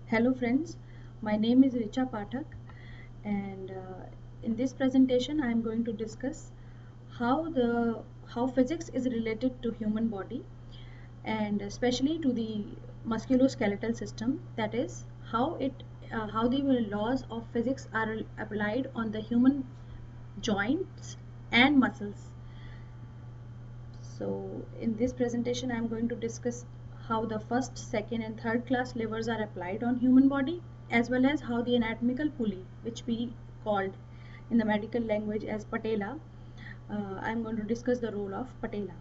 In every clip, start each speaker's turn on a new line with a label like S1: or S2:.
S1: Hello friends, my name is Richa Pathak and in this presentation I am going to discuss how physics is related to human body and especially to the musculoskeletal system, that is how the laws of physics are applied on the human joints and muscles. So in this presentation I am going to discuss how the first, second and third class levers are applied on human body, as well as how the anatomical pulley, which we called in the medical language as patella, I am going to discuss the role of patella.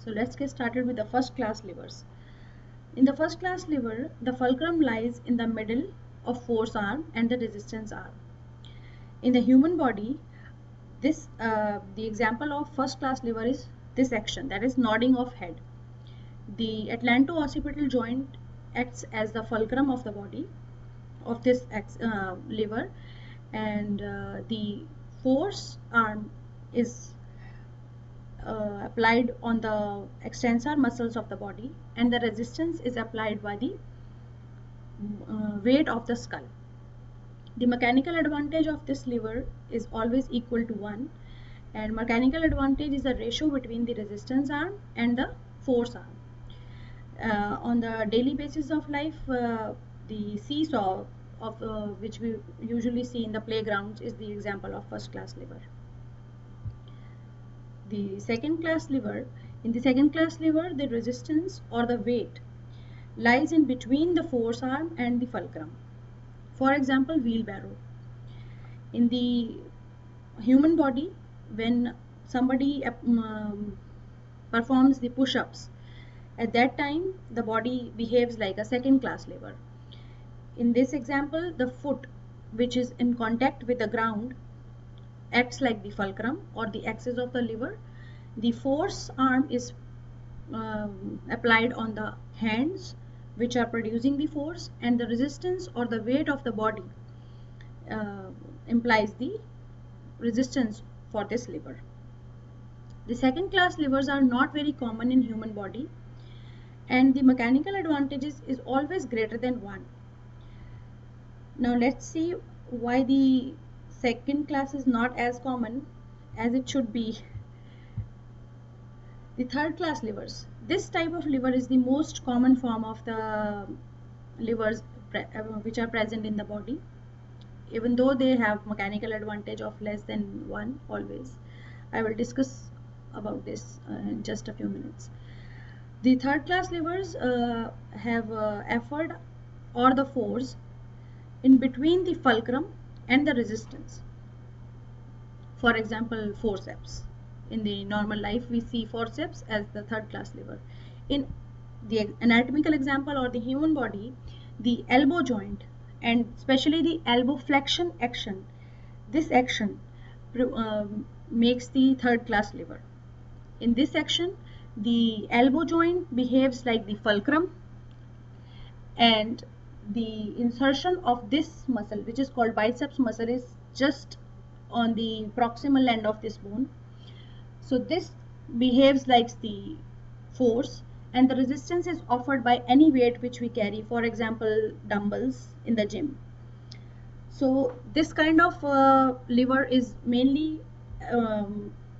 S1: So let's get started with the first class levers. In the first class lever, the fulcrum lies in the middle of force arm and the resistance arm. In the human body, the example of first class lever is this action, that is nodding of head. The atlanto-occipital joint acts as the fulcrum of the body of this lever, and the force arm is applied on the extensor muscles of the body, and the resistance is applied by the weight of the skull. The mechanical advantage of this lever is always equal to 1, and mechanical advantage is the ratio between the resistance arm and the force arm. On the daily basis of life, the seesaw of which we usually see in the playgrounds is the example of first class lever. The second class lever, in the second class lever, the resistance or the weight lies in between the force arm and the fulcrum. For example, wheelbarrow. In the human body, when somebody performs the push-ups, at that time the body behaves like a second class lever. In this example, the foot, which is in contact with the ground, acts like the fulcrum or the axis of the lever. The force arm is applied on the hands, which are producing the force, and the resistance or the weight of the body implies the resistance for this lever. The second class levers are not very common in human body, and the mechanical advantages is always greater than 1. Now let's see why the second class is not as common as it should be. The third class levers. This type of lever is the most common form of the levers which are present in the body, even though they have mechanical advantage of less than 1 always. I will discuss about this in just a few minutes. The third class levers have effort or the force in between the fulcrum and the resistance. For example, forceps. In the normal life, we see forceps as the third class lever. In the anatomical example or the human body, the elbow joint and especially the elbow flexion action, this action makes the third class lever. In this action, the elbow joint behaves like the fulcrum, and the insertion of this muscle, which is called biceps muscle, is just on the proximal end of this bone. So this behaves like the force, and the resistance is offered by any weight which we carry, for example dumbbells in the gym. So this kind of lever is mainly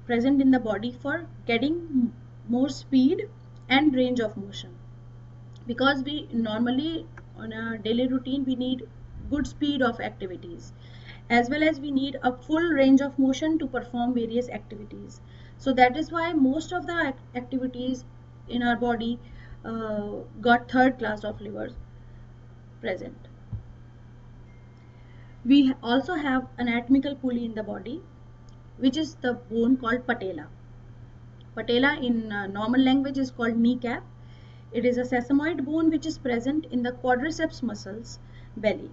S1: present in the body for getting more speed and range of motion, because we normally on a daily routine we need good speed of activities, as well as we need a full range of motion to perform various activities. So that is why most of the activities in our body got third class of levers present. We also have anatomical pulley in the body, which is the bone called patella. Patella in normal language is called kneecap. It is a sesamoid bone which is present in the quadriceps muscles belly.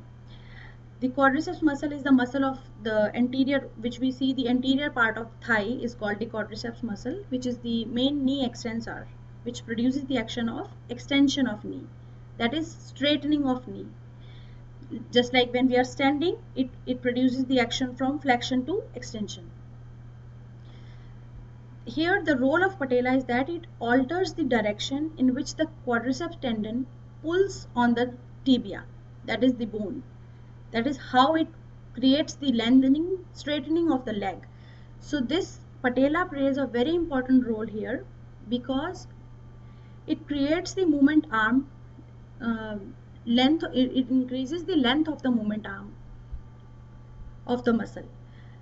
S1: The quadriceps muscle is the muscle of the anterior, which we see the anterior part of thigh is called the quadriceps muscle, which is the main knee extensor, which produces the action of extension of knee, that is straightening of knee. Just like when we are standing, it produces the action from flexion to extension. Here the role of patella is that it alters the direction in which the quadriceps tendon pulls on the tibia, that is the bone. That is how it creates the lengthening, straightening of the leg. So this patella plays a very important role here because it creates the movement arm length. It increases the length of the movement arm of the muscle.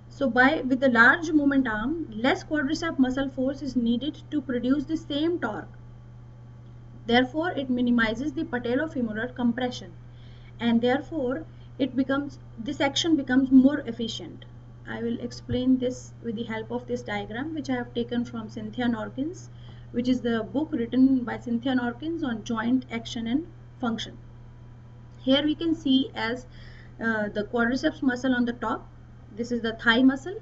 S1: So with the large movement arm, less quadricep muscle force is needed to produce the same torque. Therefore, it minimizes the patellofemoral compression, and therefore this action becomes more efficient. I will explain this with the help of this diagram, which I have taken from Cynthia Norkins, which is the book written by Cynthia Norkins on joint action and function. Here we can see as the quadriceps muscle on the top. This is the thigh muscle,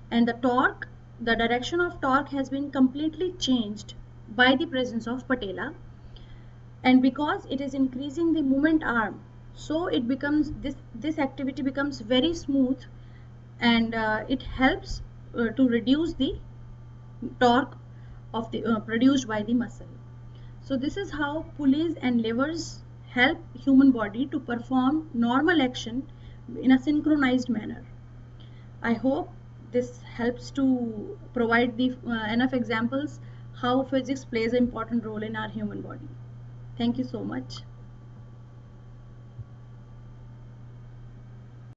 S1: and the direction of torque has been completely changed by the presence of patella, and because it is increasing the movement arm, so it becomes this activity becomes very smooth, and it helps to reduce the torque of the produced by the muscle. So this is how pulleys and levers help human body to perform normal action in a synchronized manner. I hope this helps to provide the enough examples how physics plays an important role in our human body. Thank you so much.